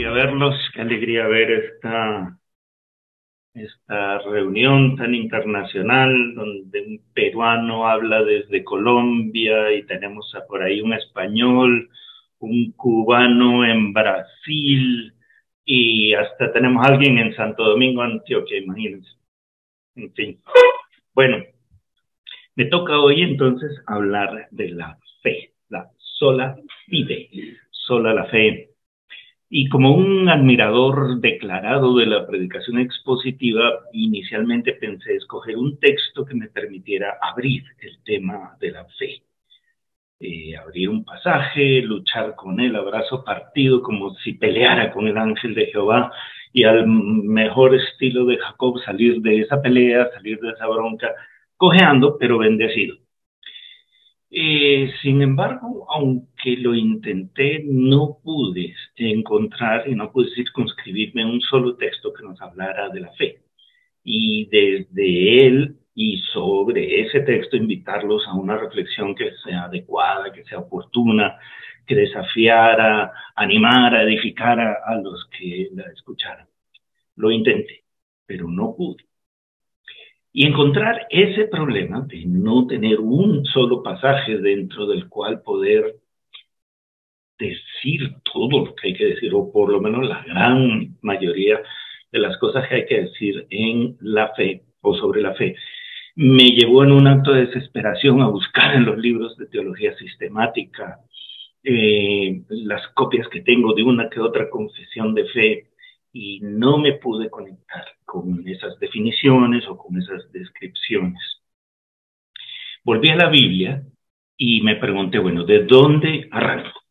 verlos, qué alegría ver esta reunión tan internacional donde un peruano habla desde Colombia y tenemos por ahí un español, un cubano en Brasil y hasta tenemos a alguien en Santo Domingo, Antioquia, imagínense. En fin, bueno, me toca hoy entonces hablar de la fe, la sola fide, sola la fe. Y como un admirador declarado de la predicación expositiva, inicialmente pensé escoger un texto que me permitiera abrir el tema de la fe. Abrir un pasaje, luchar con él a brazo partido, como si peleara con el ángel de Jehová, y al mejor estilo de Jacob salir de esa pelea, salir de esa bronca, cojeando, pero bendecido. Sin embargo, aunque lo intenté, no pude encontrar y no pude circunscribirme en un solo texto que nos hablara de la fe. Y desde él y sobre ese texto invitarlos a una reflexión que sea adecuada, que sea oportuna, que desafiara, animara, edificara a los que la escucharan. Lo intenté, pero no pude. Y encontrar ese problema de no tener un solo pasaje dentro del cual poder decir todo lo que hay que decir, o por lo menos la gran mayoría de las cosas que hay que decir en la fe o sobre la fe, me llevó en un acto de desesperación a buscar en los libros de teología sistemática las copias que tengo de una que otra confesión de fe, y no me pude conectar con esas definiciones o con esas descripciones. Volví a la Biblia y me pregunté, bueno, ¿de dónde arranco?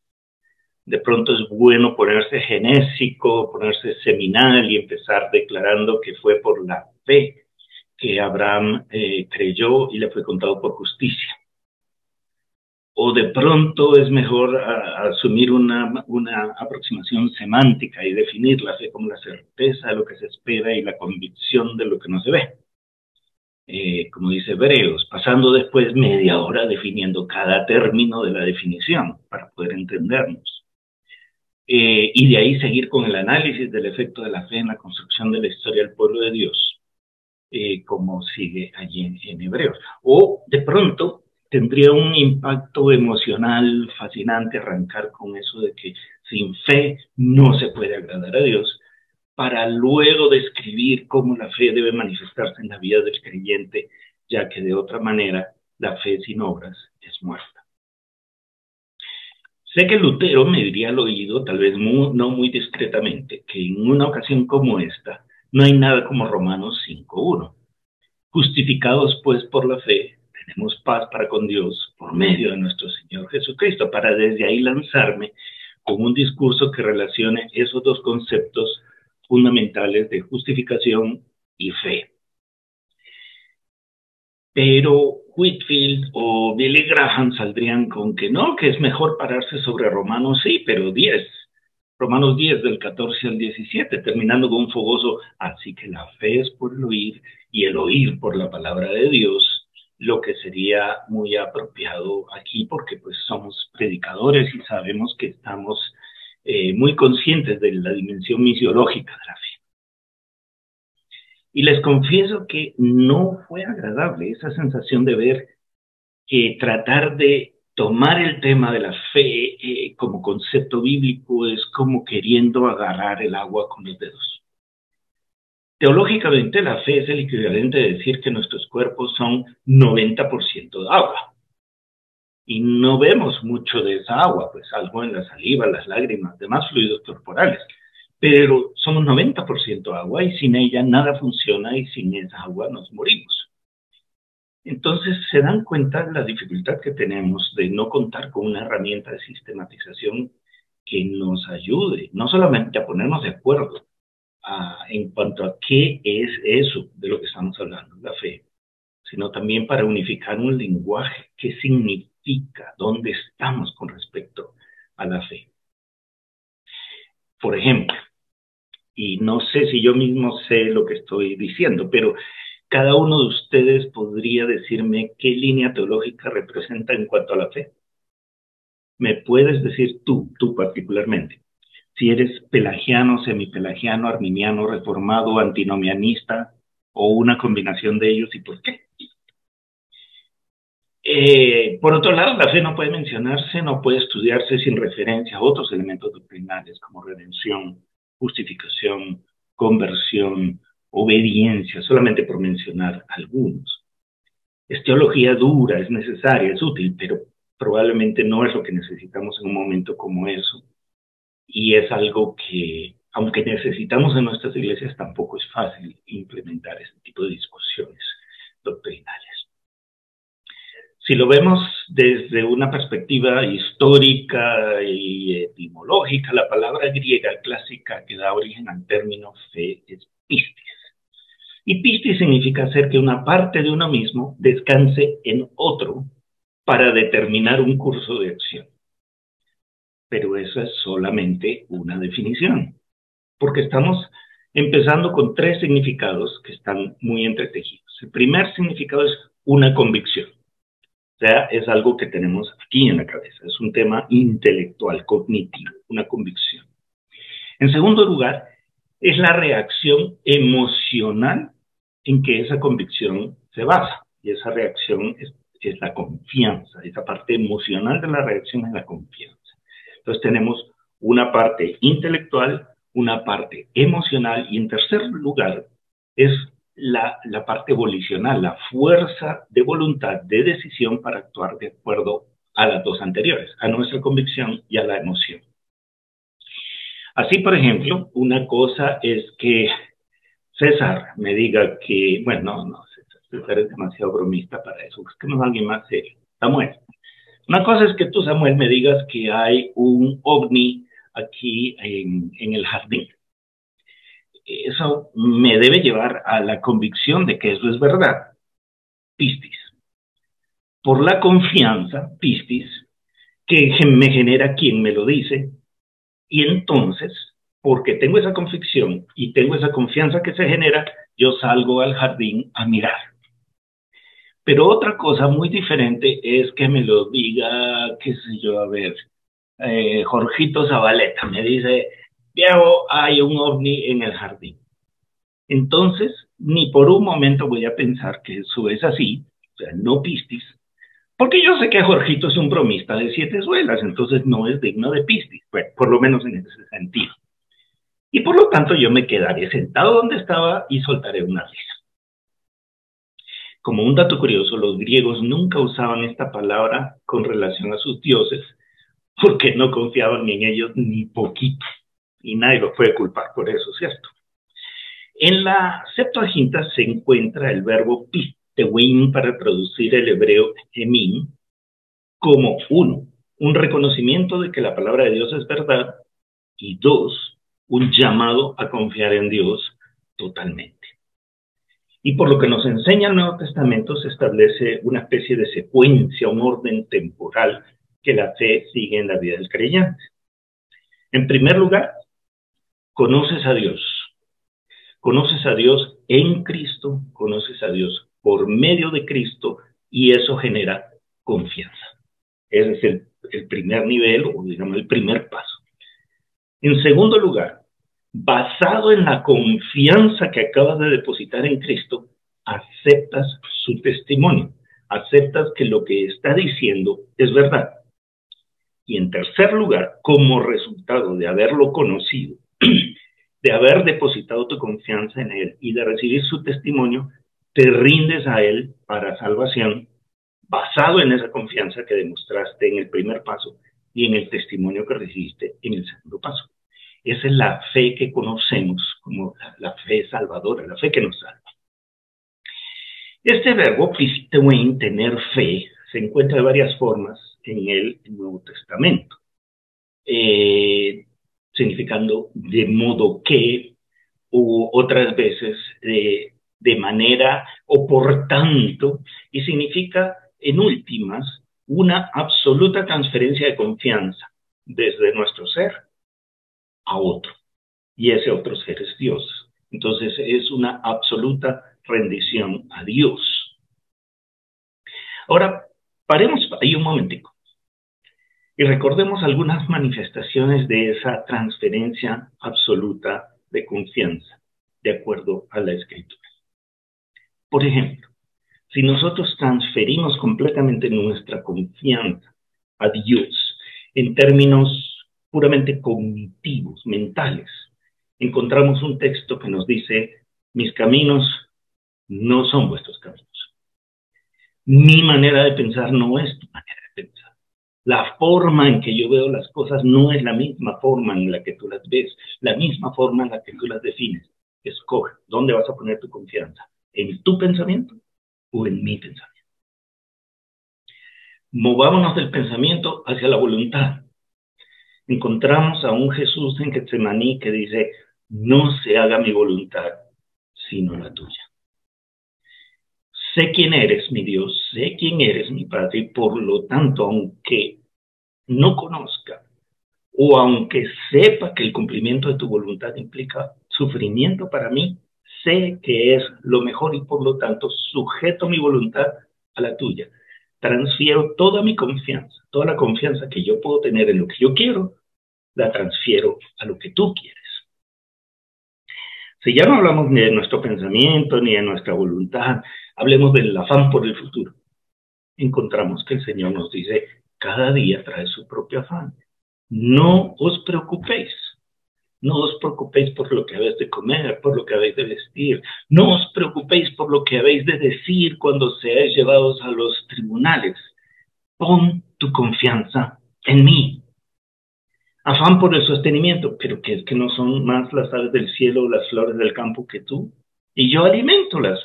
De pronto es bueno ponerse genésico, ponerse seminal y empezar declarando que fue por la fe que Abraham creyó y le fue contado por justicia. O de pronto es mejor asumir una aproximación semántica y definir la fe como la certeza de lo que se espera y la convicción de lo que no se ve. Como dice Hebreos, pasando después media hora definiendo cada término de la definición para poder entendernos. Y de ahí seguir con el análisis del efecto de la fe en la construcción de la historia del pueblo de Dios, como sigue allí en Hebreos. O de pronto tendría un impacto emocional fascinante arrancar con eso de que sin fe no se puede agradar a Dios, para luego describir cómo la fe debe manifestarse en la vida del creyente, ya que de otra manera la fe sin obras es muerta. Sé que Lutero me diría al oído, tal vez no muy discretamente, que en una ocasión como esta no hay nada como Romanos 5:1. Justificados pues por la fe, tenemos paz para con Dios por medio de nuestro Señor Jesucristo, para desde ahí lanzarme con un discurso que relacione esos dos conceptos fundamentales de justificación y fe. Pero Whitefield o Billy Graham saldrían con que no, que es mejor pararse sobre Romanos, sí, pero 10. Romanos 10 del 14 al 17, terminando con un fogoso, así que la fe es por el oír y el oír por la palabra de Dios, lo que sería muy apropiado aquí porque pues somos predicadores y sabemos que estamos muy conscientes de la dimensión misiológica de la fe. Y les confieso que no fue agradable esa sensación de ver que tratar de tomar el tema de la fe como concepto bíblico es como queriendo agarrar el agua con los dedos. Teológicamente, la fe es el equivalente de decir que nuestros cuerpos son 90% de agua. Y no vemos mucho de esa agua, pues algo en la saliva, las lágrimas, demás fluidos corporales. Pero somos 90% agua y sin ella nada funciona y sin esa agua nos morimos. Entonces se dan cuenta de la dificultad que tenemos de no contar con una herramienta de sistematización que nos ayude, no solamente a ponernos de acuerdo en cuanto a qué es eso de lo que estamos hablando, la fe, sino también para unificar un lenguaje, qué significa, dónde estamos con respecto a la fe. Por ejemplo, y no sé si yo mismo sé lo que estoy diciendo, pero cada uno de ustedes podría decirme qué línea teológica representa en cuanto a la fe. ¿Me puedes decir tú particularmente? si eres pelagiano, semipelagiano, arminiano, reformado, antinomianista o una combinación de ellos y por qué. Por otro lado, la fe no puede mencionarse, no puede estudiarse sin referencia a otros elementos doctrinales como redención, justificación, conversión, obediencia, solamente por mencionar algunos. Es teología dura, es necesaria, es útil, pero probablemente no es lo que necesitamos en un momento como eso. Y es algo que, aunque necesitamos en nuestras iglesias, tampoco es fácil implementar este tipo de discusiones doctrinales. Si lo vemos desde una perspectiva histórica y etimológica, la palabra griega clásica que da origen al término fe es pistis. Y pistis significa hacer que una parte de uno mismo descanse en otro para determinar un curso de acción. Pero eso es solamente una definición, porque estamos empezando con tres significados que están muy entretejidos. El primer significado es una convicción. O sea, es algo que tenemos aquí en la cabeza, es un tema intelectual, cognitivo, una convicción. En segundo lugar, es la reacción emocional en que esa convicción se basa, y esa reacción es la confianza, esa parte emocional de la reacción es la confianza. Entonces tenemos una parte intelectual, una parte emocional, y en tercer lugar es la parte volicional, la fuerza de voluntad, de decisión para actuar de acuerdo a las dos anteriores, a nuestra convicción y a la emoción. Así, por ejemplo, una cosa es que César me diga que, bueno, no, César es demasiado bromista para eso, busquemos a alguien más serio. Samuel. Una cosa es que tú, Samuel, me digas que hay un ovni aquí en el jardín. Eso me debe llevar a la convicción de que eso es verdad. Pistis. Por la confianza, pistis, que me genera quien me lo dice, y entonces, porque tengo esa convicción y tengo esa confianza que se genera, yo salgo al jardín a mirar. Pero otra cosa muy diferente es que me lo diga, qué sé yo, a ver, Jorgito Zabaleta, me dice, Diego, hay un ovni en el jardín. Entonces, ni por un momento voy a pensar que eso es así, o sea, no pistis, porque yo sé que Jorgito es un bromista de 7 suelas, entonces no es digno de pistis, bueno, por lo menos en ese sentido. Y por lo tanto yo me quedaré sentado donde estaba y soltaré una risa. Como un dato curioso, los griegos nunca usaban esta palabra con relación a sus dioses porque no confiaban ni en ellos ni poquito. Y nadie los puede culpar por eso, ¿cierto? En la Septuaginta se encuentra el verbo pistewin para traducir el hebreo emin como uno, un reconocimiento de que la palabra de Dios es verdad, y dos, un llamado a confiar en Dios totalmente. Y por lo que nos enseña el Nuevo Testamento se establece una especie de secuencia, un orden temporal que la fe sigue en la vida del creyente. En primer lugar, conoces a Dios. Conoces a Dios en Cristo, conoces a Dios por medio de Cristo, y eso genera confianza. Ese es el primer nivel, o digamos el primer paso. En segundo lugar, basado en la confianza que acabas de depositar en Cristo, aceptas su testimonio, aceptas que lo que está diciendo es verdad. Y en tercer lugar, como resultado de haberlo conocido, de haber depositado tu confianza en Él y de recibir su testimonio, te rindes a Él para salvación, basado en esa confianza que demostraste en el primer paso y en el testimonio que recibiste en el segundo paso. Esa es la fe que conocemos como la fe salvadora, la fe que nos salva. Este verbo, pistewein, tener fe, se encuentra de varias formas en el Nuevo Testamento, significando de modo que, u otras veces de manera o por tanto, y significa en últimas una absoluta transferencia de confianza desde nuestro ser a otro, y ese otro ser es Dios. Entonces es una absoluta rendición a Dios. Ahora, paremos ahí un momentico. Y recordemos algunas manifestaciones de esa transferencia absoluta de confianza, de acuerdo a la Escritura. Por ejemplo, si nosotros transferimos completamente nuestra confianza a Dios en términos puramente cognitivos, mentales, encontramos un texto que nos dice: mis caminos no son vuestros caminos. Mi manera de pensar no es tu manera de pensar. La forma en que yo veo las cosas no es la misma forma en la que tú las ves, la misma forma en la que tú las defines. Escoge dónde vas a poner tu confianza, en tu pensamiento o en mi pensamiento. Movámonos del pensamiento hacia la voluntad. Encontramos a un Jesús en Getsemaní que dice: no se haga mi voluntad, sino la tuya. Sé quién eres, mi Dios, sé quién eres, mi Padre, y por lo tanto, aunque no conozca o aunque sepa que el cumplimiento de tu voluntad implica sufrimiento para mí, sé que es lo mejor y por lo tanto sujeto mi voluntad a la tuya. Transfiero toda mi confianza, toda la confianza que yo puedo tener en lo que yo quiero, la transfiero a lo que tú quieres. Si ya no hablamos ni de nuestro pensamiento ni de nuestra voluntad, hablemos del afán por el futuro. Encontramos que el Señor nos dice: cada día trae su propio afán. No os preocupéis. No os preocupéis por lo que habéis de comer, por lo que habéis de vestir. No os preocupéis por lo que habéis de decir cuando seáis llevados a los tribunales. Pon tu confianza en mí. Afán por el sostenimiento, pero que es que no son más las aves del cielo o las flores del campo que tú. Y yo alimento las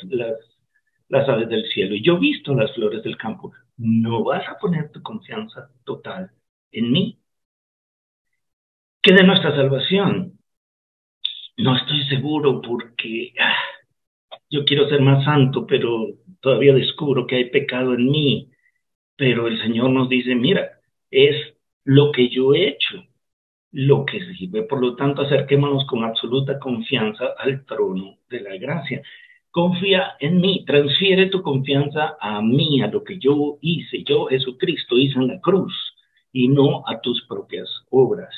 aves del cielo, y yo visto las flores del campo. No vas a poner tu confianza total en mí. ¿Qué de nuestra salvación? No estoy seguro porque yo quiero ser más santo, pero todavía descubro que hay pecado en mí. Pero el Señor nos dice: mira, es lo que yo he hecho lo que sirve. Por lo tanto, acerquémonos con absoluta confianza al trono de la gracia. Confía en mí, transfiere tu confianza a mí, a lo que yo hice, yo Jesucristo hice en la cruz, y no a tus propias obras.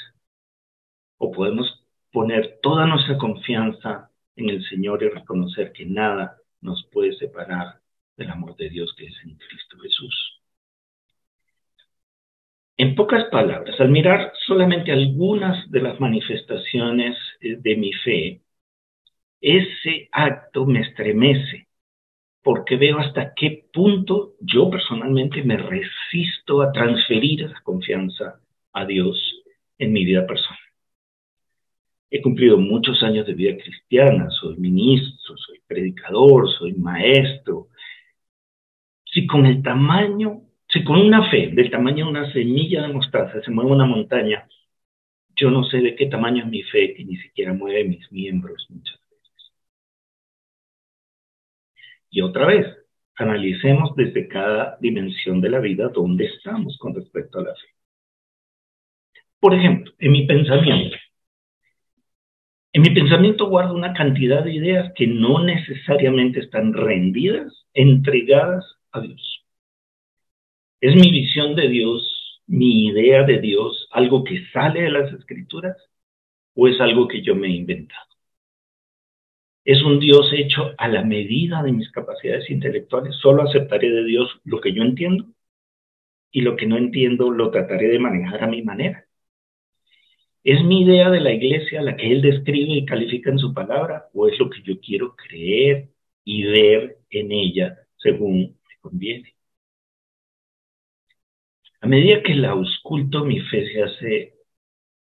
O podemos poner toda nuestra confianza en el Señor y reconocer que nada nos puede separar del amor de Dios que es en Cristo Jesús. En pocas palabras, al mirar solamente algunas de las manifestaciones de mi fe, ese acto me estremece porque veo hasta qué punto yo personalmente me resisto a transferir esa confianza a Dios en mi vida personal. He cumplido muchos años de vida cristiana, soy ministro, soy predicador, soy maestro. Si con una fe del tamaño de una semilla de mostaza se mueve una montaña, yo no sé de qué tamaño es mi fe, que ni siquiera mueve mis miembros muchas veces. Y otra vez, analicemos desde cada dimensión de la vida dónde estamos con respecto a la fe. Por ejemplo, en mi pensamiento. En mi pensamiento guardo una cantidad de ideas que no necesariamente están rendidas, entregadas a Dios. ¿Es mi visión de Dios, mi idea de Dios, algo que sale de las Escrituras o es algo que yo me he inventado? ¿Es un Dios hecho a la medida de mis capacidades intelectuales? Solo aceptaré de Dios lo que yo entiendo y lo que no entiendo lo trataré de manejar a mi manera. ¿Es mi idea de la iglesia la que Él describe y califica en su palabra o es lo que yo quiero creer y ver en ella según me conviene? A medida que la ausculto, mi fe se hace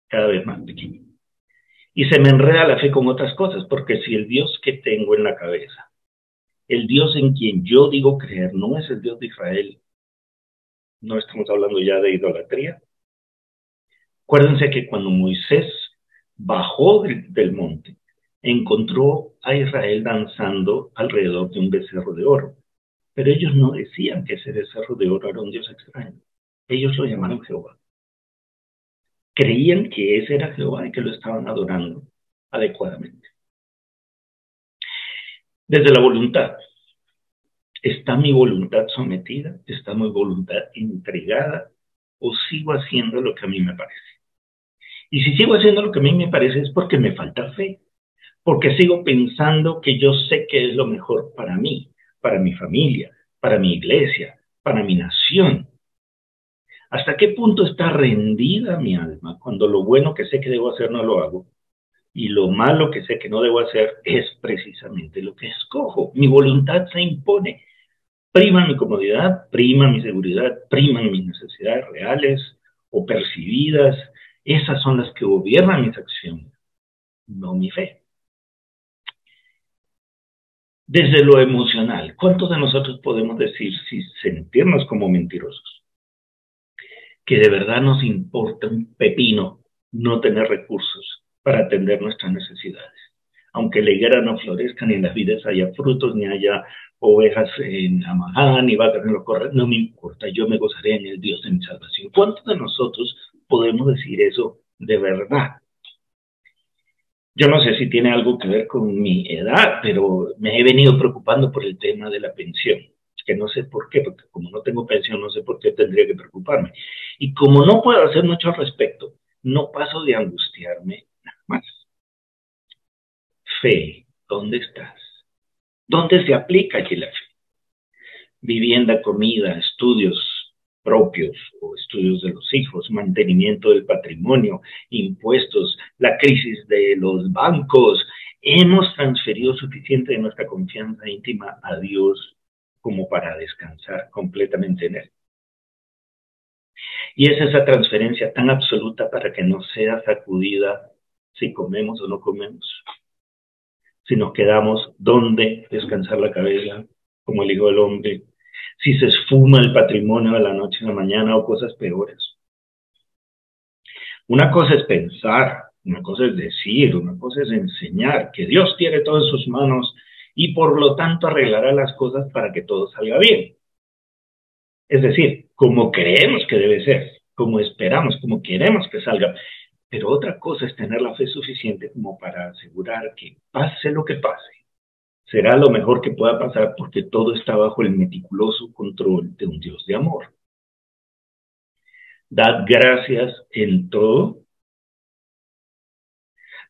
cada vez más pequeña. Y se me enreda la fe con otras cosas, porque si el Dios que tengo en la cabeza, el Dios en quien yo digo creer, no es el Dios de Israel, no estamos hablando ya de idolatría. Acuérdense que cuando Moisés bajó del monte, encontró a Israel danzando alrededor de un becerro de oro. Pero ellos no decían que ese becerro de oro era un Dios extraño. Ellos lo llamaron Jehová. Creían que ese era Jehová y que lo estaban adorando adecuadamente. Desde la voluntad. ¿Está mi voluntad sometida? ¿Está mi voluntad entregada o sigo haciendo lo que a mí me parece? Y si sigo haciendo lo que a mí me parece es porque me falta fe, porque sigo pensando que yo sé que es lo mejor para mí, para mi familia, para mi iglesia, para mi nación. ¿Hasta qué punto está rendida mi alma cuando lo bueno que sé que debo hacer no lo hago? Y lo malo que sé que no debo hacer es precisamente lo que escojo. Mi voluntad se impone. Prima mi comodidad, prima mi seguridad, priman mis necesidades reales o percibidas. Esas son las que gobiernan mis acciones, no mi fe. Desde lo emocional, ¿cuántos de nosotros podemos decir si sentirnos como mentirosos? Que de verdad nos importa un pepino no tener recursos para atender nuestras necesidades. Aunque la higuera no florezca, ni en las vides haya frutos, ni haya ovejas en la majada, ni vacas en los corrales, no me importa, yo me gozaré en el Dios de mi salvación. ¿Cuántos de nosotros podemos decir eso de verdad? Yo no sé si tiene algo que ver con mi edad, pero me he venido preocupando por el tema de la pensión, que no sé por qué, porque como no tengo pensión, no sé por qué tendría que preocuparme. Y como no puedo hacer mucho al respecto, no paso de angustiarme nada más. Fe, ¿dónde estás? ¿Dónde se aplica allí la fe? Vivienda, comida, estudios propios o estudios de los hijos, mantenimiento del patrimonio, impuestos, la crisis de los bancos. Hemos transferido suficiente de nuestra confianza íntima a Dios como para descansar completamente en Él. Y es esa transferencia tan absoluta para que no sea sacudida si comemos o no comemos. Si nos quedamos, ¿dónde descansar la cabeza? Como el Hijo del Hombre. Si se esfuma el patrimonio de la noche a la mañana o cosas peores. Una cosa es pensar, una cosa es decir, una cosa es enseñar que Dios tiene todo en sus manos y por lo tanto arreglará las cosas para que todo salga bien. Es decir, como creemos que debe ser, como esperamos, como queremos que salga. Pero otra cosa es tener la fe suficiente como para asegurar que pase lo que pase, será lo mejor que pueda pasar porque todo está bajo el meticuloso control de un Dios de amor. Dad gracias en todo.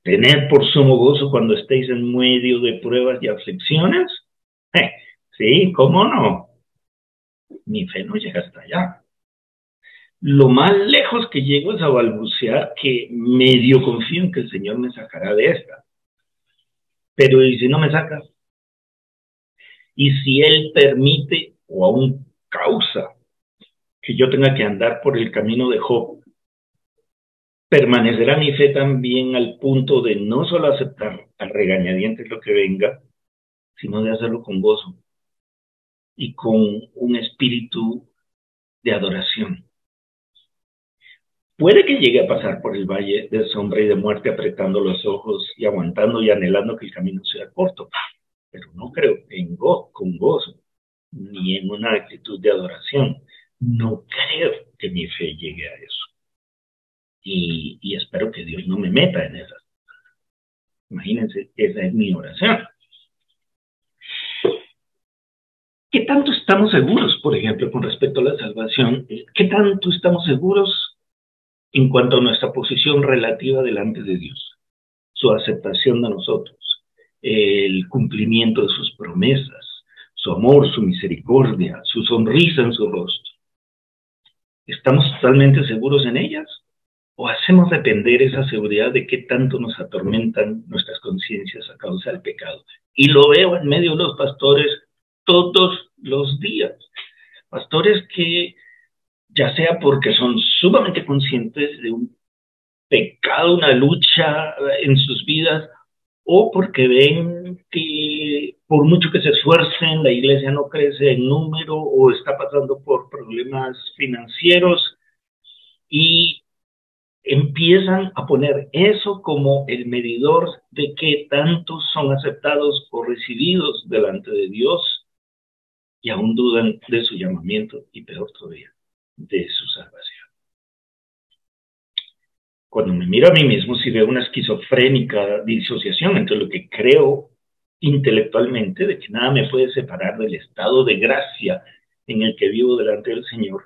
Tened por sumo gozo cuando estéis en medio de pruebas y aflicciones. Sí, ¿cómo no? Mi fe no llega hasta allá. Lo más lejos que llego es a balbucear que medio confío en que el Señor me sacará de esta. Pero ¿y si no me saca? Y si Él permite o aún causa que yo tenga que andar por el camino de Job, permanecerá mi fe también al punto de no solo aceptar a regañadientes lo que venga, sino de hacerlo con gozo y con un espíritu de adoración. Puede que llegue a pasar por el valle de sombra y de muerte apretando los ojos y aguantando y anhelando que el camino sea corto, pero no creo con gozo ni en una actitud de adoración. No creo que mi fe llegue a eso. Y espero que Dios no me meta en esas. Imagínense, esa es mi oración. ¿Qué tanto estamos seguros, por ejemplo, con respecto a la salvación? ¿Qué tanto estamos seguros en cuanto a nuestra posición relativa delante de Dios? Su aceptación de nosotros, el cumplimiento de sus promesas, su amor, su misericordia, su sonrisa en su rostro. ¿Estamos totalmente seguros en ellas? ¿O hacemos depender esa seguridad de qué tanto nos atormentan nuestras conciencias a causa del pecado? Y lo veo en medio de los pastores todos los días. Pastores que, ya sea porque son sumamente conscientes de un pecado, una lucha en sus vidas, o porque ven que por mucho que se esfuercen, la iglesia no crece en número o está pasando por problemas financieros y empiezan a poner eso como el medidor de qué tantos son aceptados o recibidos delante de Dios y aún dudan de su llamamiento y peor todavía, de su salvación. Cuando me miro a mí mismo, si veo una esquizofrénica disociación entre lo que creo intelectualmente, de que nada me puede separar del estado de gracia en el que vivo delante del Señor,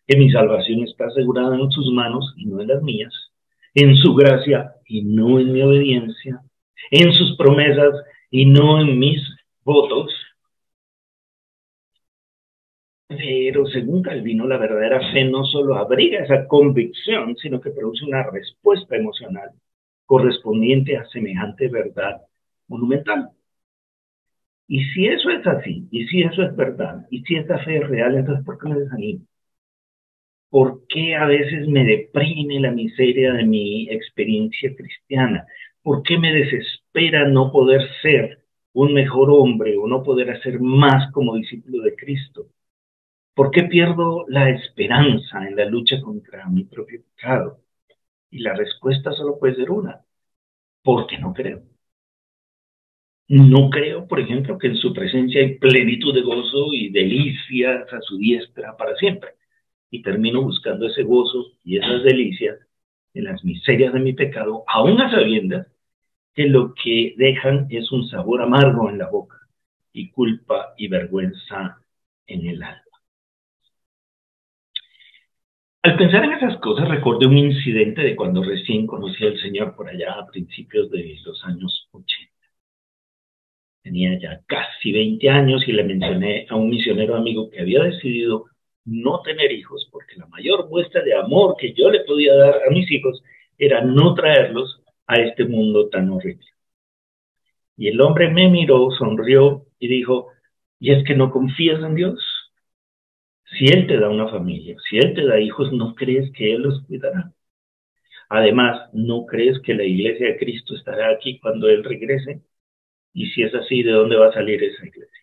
que mi salvación está asegurada en sus manos y no en las mías, en su gracia y no en mi obediencia, en sus promesas y no en mis votos. Pero según Calvino, la verdadera fe no solo abriga esa convicción, sino que produce una respuesta emocional correspondiente a semejante verdad monumental. Y si eso es así, y si eso es verdad, y si esta fe es real, entonces ¿por qué me desanimo? ¿Por qué a veces me deprime la miseria de mi experiencia cristiana? ¿Por qué me desespera no poder ser un mejor hombre o no poder hacer más como discípulo de Cristo? ¿Por qué pierdo la esperanza en la lucha contra mi propio pecado? Y la respuesta solo puede ser una: porque no creo. No creo, por ejemplo, que en su presencia hay plenitud de gozo y delicias a su diestra para siempre. Y termino buscando ese gozo y esas delicias en las miserias de mi pecado, aún a sabiendas que lo que dejan es un sabor amargo en la boca y culpa y vergüenza en el alma. Al pensar en esas cosas, recordé un incidente de cuando recién conocí al Señor por allá a principios de los años 80. Tenía ya casi 20 años y le mencioné a un misionero amigo que había decidido no tener hijos porque la mayor muestra de amor que yo le podía dar a mis hijos era no traerlos a este mundo tan horrible. Y el hombre me miró, sonrió y dijo: ¿y es que no confías en Dios? Si Él te da una familia, si Él te da hijos, ¿no crees que Él los cuidará? Además, ¿no crees que la iglesia de Cristo estará aquí cuando Él regrese? Y si es así, ¿de dónde va a salir esa iglesia?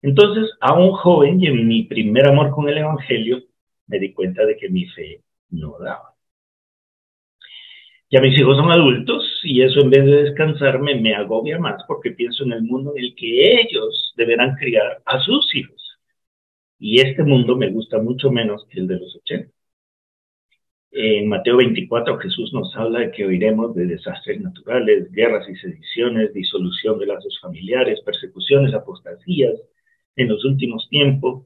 Entonces, a un joven y en mi primer amor con el Evangelio, me di cuenta de que mi fe no daba. Ya mis hijos son adultos y eso, en vez de descansarme, me agobia más porque pienso en el mundo en el que ellos deberán criar a sus hijos. Y este mundo me gusta mucho menos que el de los 80. En Mateo 24, Jesús nos habla de que oiremos de desastres naturales, guerras y sediciones, disolución de lazos familiares, persecuciones, apostasías en los últimos tiempos,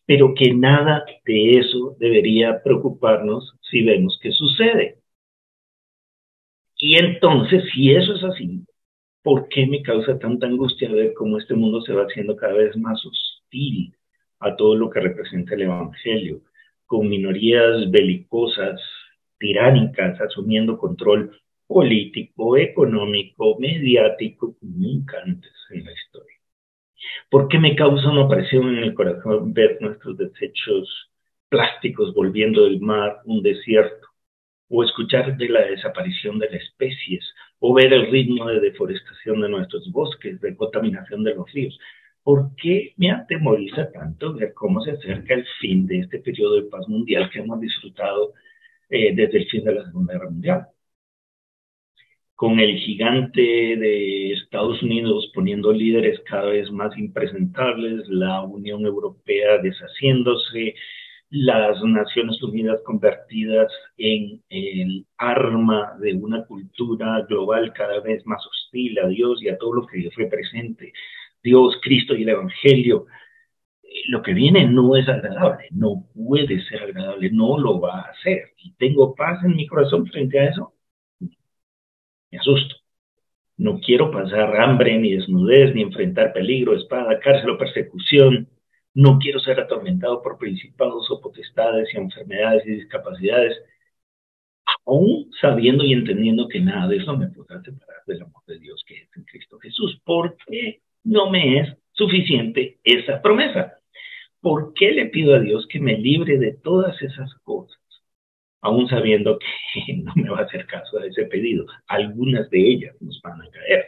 pero que nada de eso debería preocuparnos si vemos que sucede. Y entonces, si eso es así, ¿por qué me causa tanta angustia ver cómo este mundo se va haciendo cada vez más hostil a todo lo que representa el Evangelio, con minorías belicosas, tiránicas, asumiendo control político, económico, mediático, como nunca antes en la historia? ¿Por qué me causa una presión en el corazón ver nuestros desechos plásticos volviendo del mar un desierto? O escuchar de la desaparición de las especies, o ver el ritmo de deforestación de nuestros bosques, de contaminación de los ríos. ¿Por qué me atemoriza tanto ver cómo se acerca el fin de este periodo de paz mundial que hemos disfrutado desde el fin de la Segunda Guerra Mundial? Con el gigante de Estados Unidos poniendo líderes cada vez más impresentables, la Unión Europea deshaciéndose, las Naciones Unidas convertidas en el arma de una cultura global cada vez más hostil a Dios y a todo lo que represente Dios, Cristo y el Evangelio. Lo que viene no es agradable, no puede ser agradable, no lo va a hacer. ¿Y tengo paz en mi corazón frente a eso? Me asusto. No quiero pasar hambre, ni desnudez, ni enfrentar peligro, espada, cárcel o persecución. No quiero ser atormentado por principados o potestades y enfermedades y discapacidades, aún sabiendo y entendiendo que nada de eso me podrá separar del amor de Dios que es en Cristo Jesús. ¿Por qué no me es suficiente esa promesa? ¿Por qué le pido a Dios que me libre de todas esas cosas, aún sabiendo que no me va a hacer caso a ese pedido? Algunas de ellas nos van a caer.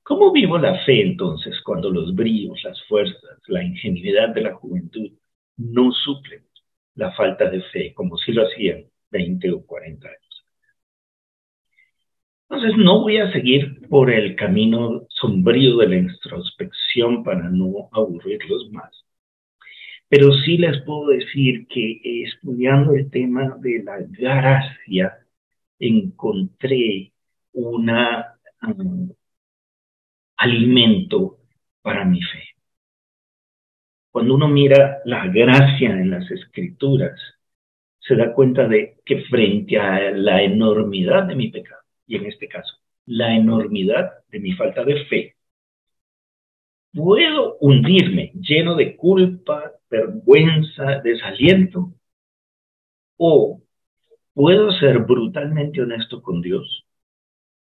¿Cómo vivo la fe entonces cuando los bríos, las fuerzas, la ingenuidad de la juventud no suplen la falta de fe como si lo hacían 20 o 40 años? Entonces no voy a seguir por el camino sombrío de la introspección para no aburrirlos más, pero sí les puedo decir que estudiando el tema de la gracia encontré una alimento para mi fe. Cuando uno mira la gracia en las Escrituras, se da cuenta de que frente a la enormidad de mi pecado, y en este caso, la enormidad de mi falta de fe, puedo hundirme lleno de culpa, vergüenza, desaliento, o puedo ser brutalmente honesto con Dios,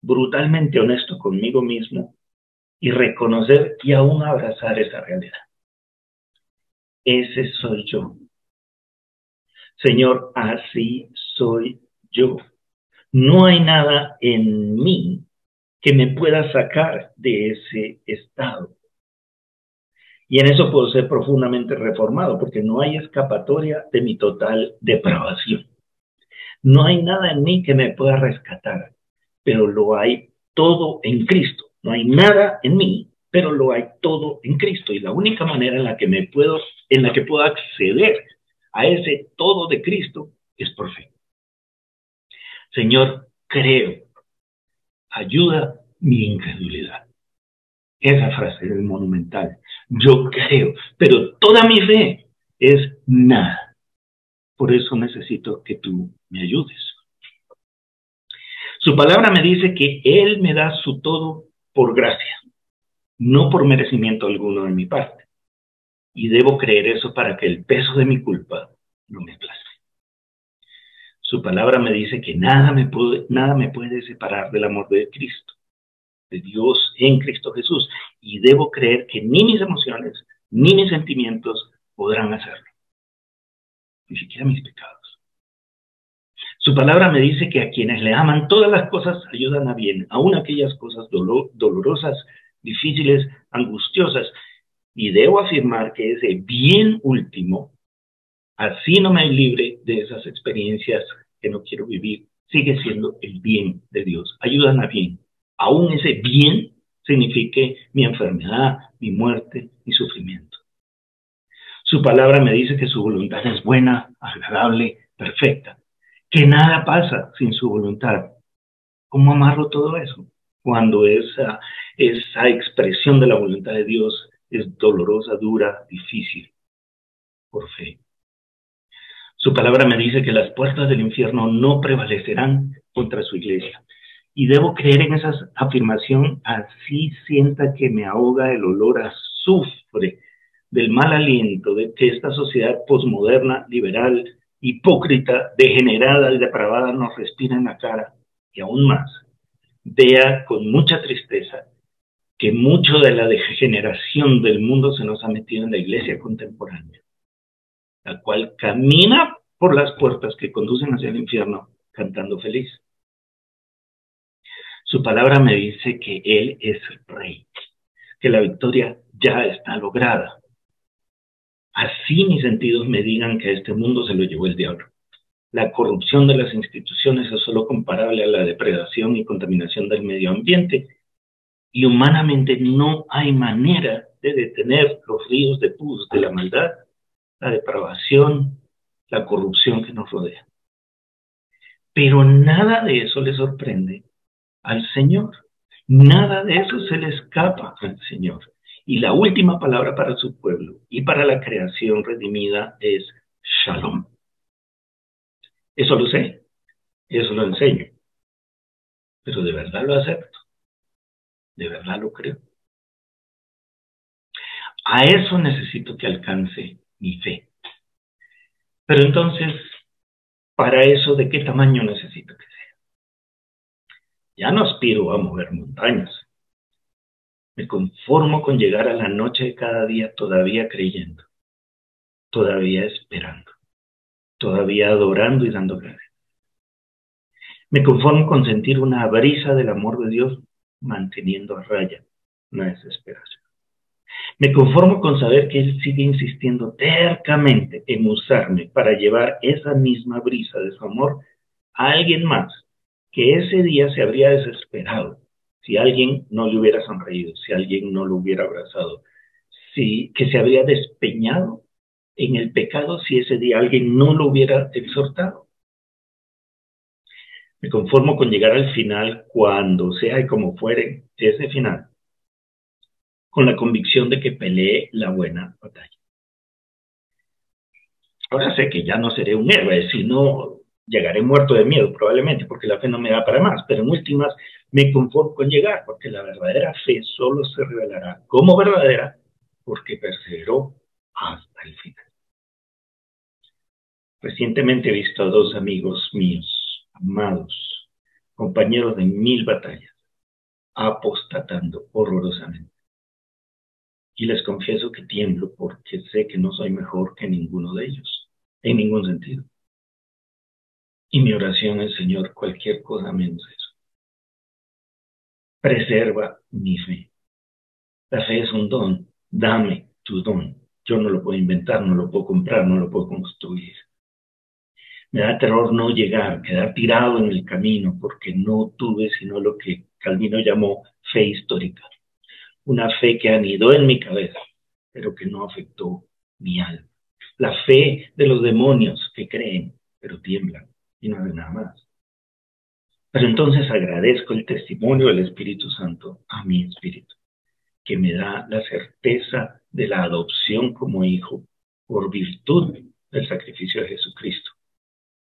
brutalmente honesto conmigo mismo y reconocer y aún abrazar esa realidad. Ese soy yo. Señor, así soy yo. No hay nada en mí que me pueda sacar de ese estado. Y en eso puedo ser profundamente reformado, porque no hay escapatoria de mi total depravación. No hay nada en mí que me pueda rescatar, pero lo hay todo en Cristo. No hay nada en mí, pero lo hay todo en Cristo. Y la única manera en la que puedo acceder a ese todo de Cristo es por fe. Señor, creo, ayuda mi incredulidad. Esa frase es monumental. Yo creo, pero toda mi fe es nada. Por eso necesito que tú me ayudes. Su palabra me dice que Él me da su todo por gracia, no por merecimiento alguno de mi parte. Y debo creer eso para que el peso de mi culpa no me aplaste. Su palabra me dice que nada me puede separar del amor de Cristo, de Dios en Cristo Jesús. Y debo creer que ni mis emociones, ni mis sentimientos podrán hacerlo. Ni siquiera mis pecados. Su palabra me dice que a quienes le aman todas las cosas ayudan a bien, aun aquellas cosas dolorosas, difíciles, angustiosas. Y debo afirmar que ese bien último, así no me libre de esas experiencias que no quiero vivir, sigue siendo el bien de Dios. Ayudan a bien. Aún ese bien signifique mi enfermedad, mi muerte, mi sufrimiento. Su palabra me dice que su voluntad es buena, agradable, perfecta, que nada pasa sin su voluntad. ¿Cómo amarro todo eso? Cuando esa expresión de la voluntad de Dios es dolorosa, dura, difícil, por fe. Su palabra me dice que las puertas del infierno no prevalecerán contra su iglesia. Y debo creer en esa afirmación, así sienta que me ahoga el olor a azufre del mal aliento de que esta sociedad posmoderna, liberal, hipócrita, degenerada y depravada nos respira en la cara. Y aún más, vea con mucha tristeza que mucho de la degeneración del mundo se nos ha metido en la iglesia contemporánea, la cual camina por las puertas que conducen hacia el infierno cantando feliz. Su palabra me dice que Él es rey, que la victoria ya está lograda. Así mis sentidos me digan que a este mundo se lo llevó el diablo. La corrupción de las instituciones es solo comparable a la depredación y contaminación del medio ambiente, y humanamente no hay manera de detener los ríos de pus de la maldad, la depravación, la corrupción que nos rodea. Pero nada de eso le sorprende al Señor. Nada de eso se le escapa al Señor. Y la última palabra para su pueblo y para la creación redimida es Shalom. Eso lo sé, eso lo enseño, pero de verdad lo acepto, de verdad lo creo. A eso necesito que alcance mi fe. Pero entonces, para eso, ¿de qué tamaño necesito que sea? Ya no aspiro a mover montañas. Me conformo con llegar a la noche de cada día todavía creyendo, todavía esperando, todavía adorando y dando gracias. Me conformo con sentir una brisa del amor de Dios manteniendo a raya una desesperación. Me conformo con saber que Él sigue insistiendo tercamente en usarme para llevar esa misma brisa de su amor a alguien más que ese día se habría desesperado si alguien no le hubiera sonreído, si alguien no lo hubiera abrazado, que se habría despeñado en el pecado si ese día alguien no lo hubiera exhortado. Me conformo con llegar al final, cuando sea y como fuere ese final, con la convicción de que peleé la buena batalla. Ahora sé que ya no seré un héroe, sino llegaré muerto de miedo probablemente, porque la fe no me da para más, pero en últimas me conformo con llegar, porque la verdadera fe solo se revelará como verdadera porque perseveró hasta el final. Recientemente he visto a dos amigos míos, amados, compañeros de 1000 batallas, apostatando horrorosamente. Y les confieso que tiemblo porque sé que no soy mejor que ninguno de ellos, en ningún sentido. Y mi oración es, Señor, cualquier cosa menos eso. Preserva mi fe. La fe es un don. Dame tu don. Yo no lo puedo inventar, no lo puedo comprar, no lo puedo construir. Me da terror no llegar, quedar tirado en el camino, porque no tuve sino lo que Calvino llamó fe histórica. Una fe que anidó en mi cabeza, pero que no afectó mi alma. La fe de los demonios que creen, pero tiemblan y no hacen nada más. Pero entonces agradezco el testimonio del Espíritu Santo a mi espíritu, que me da la certeza de la adopción como hijo por virtud del sacrificio de Jesucristo.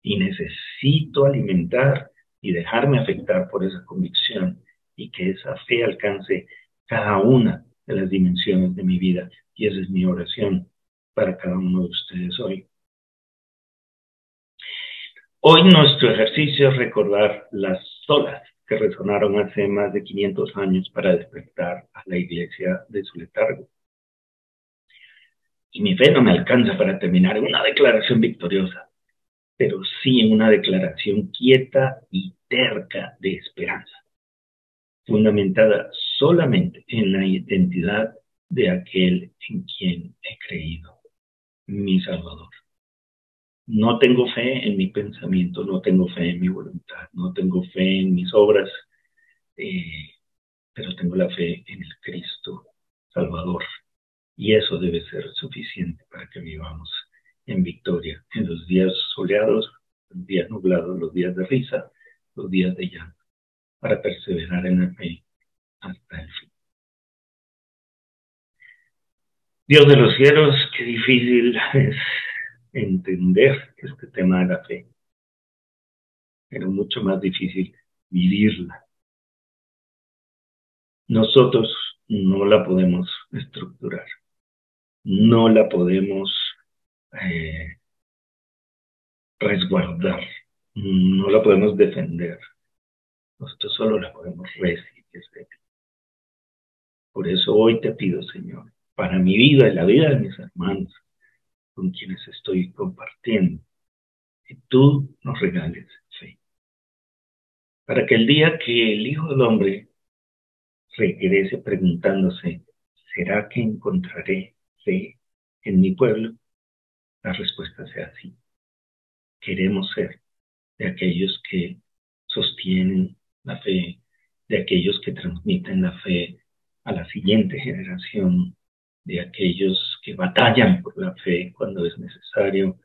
Y necesito alimentar y dejarme afectar por esa convicción y que esa fe alcance cada una de las dimensiones de mi vida. Y esa es mi oración para cada uno de ustedes hoy. Hoy nuestro ejercicio es recordar las solas que resonaron hace más de 500 años para despertar a la iglesia de su letargo. Y mi fe no me alcanza para terminar en una declaración victoriosa, pero sí en una declaración quieta y terca de esperanza, fundamentada solamente en la identidad de aquel en quien he creído, mi Salvador. No tengo fe en mi pensamiento, no tengo fe en mi voluntad, no tengo fe en mis obras, pero tengo la fe en el Cristo Salvador. Y eso debe ser suficiente para que vivamos en victoria en los días soleados, los días nublados, los días de risa, los días de llanto, para perseverar en la fe hasta el fin. Dios de los cielos, qué difícil es entender este tema de la fe, pero mucho más difícil vivirla. Nosotros no la podemos estructurar, no la podemos resguardar, no la podemos defender. Nosotros solo la podemos recibir desde ti. Por eso hoy te pido, Señor, para mi vida y la vida de mis hermanos, con quienes estoy compartiendo, que tú nos regales fe. Para que el día que el Hijo del Hombre regrese preguntándose, ¿será que encontraré fe en mi pueblo? La respuesta sea sí. Queremos ser de aquellos que sostienen la fe, de aquellos que transmiten la fe a la siguiente generación, de aquellos que batallan por la fe cuando es necesario,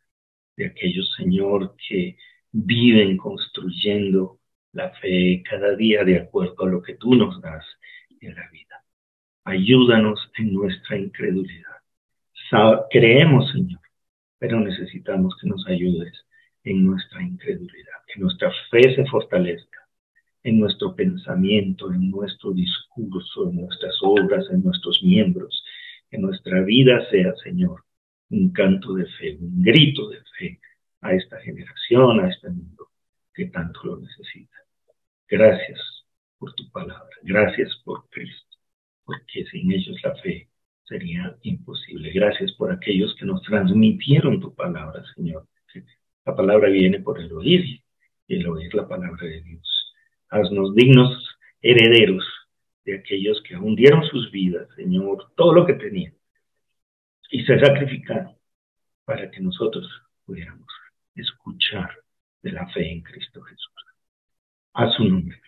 de aquellos, Señor, que viven construyendo la fe cada día de acuerdo a lo que tú nos das en la vida. Ayúdanos en nuestra incredulidad. Creemos, Señor, pero necesitamos que nos ayudes en nuestra incredulidad, que nuestra fe se fortalezca en nuestro pensamiento, en nuestro discurso, en nuestras obras, en nuestros miembros, que nuestra vida sea, Señor, un canto de fe, un grito de fe a esta generación, a este mundo que tanto lo necesita. Gracias por tu palabra, gracias por Cristo, porque sin ellos la fe sería imposible. Gracias por aquellos que nos transmitieron tu palabra, Señor. La palabra viene por el oír y el oír la palabra de Dios. Haznos dignos herederos de aquellos que aún dieron sus vidas, Señor, todo lo que tenían, y se sacrificaron para que nosotros pudiéramos escuchar de la fe en Cristo Jesús. A su nombre.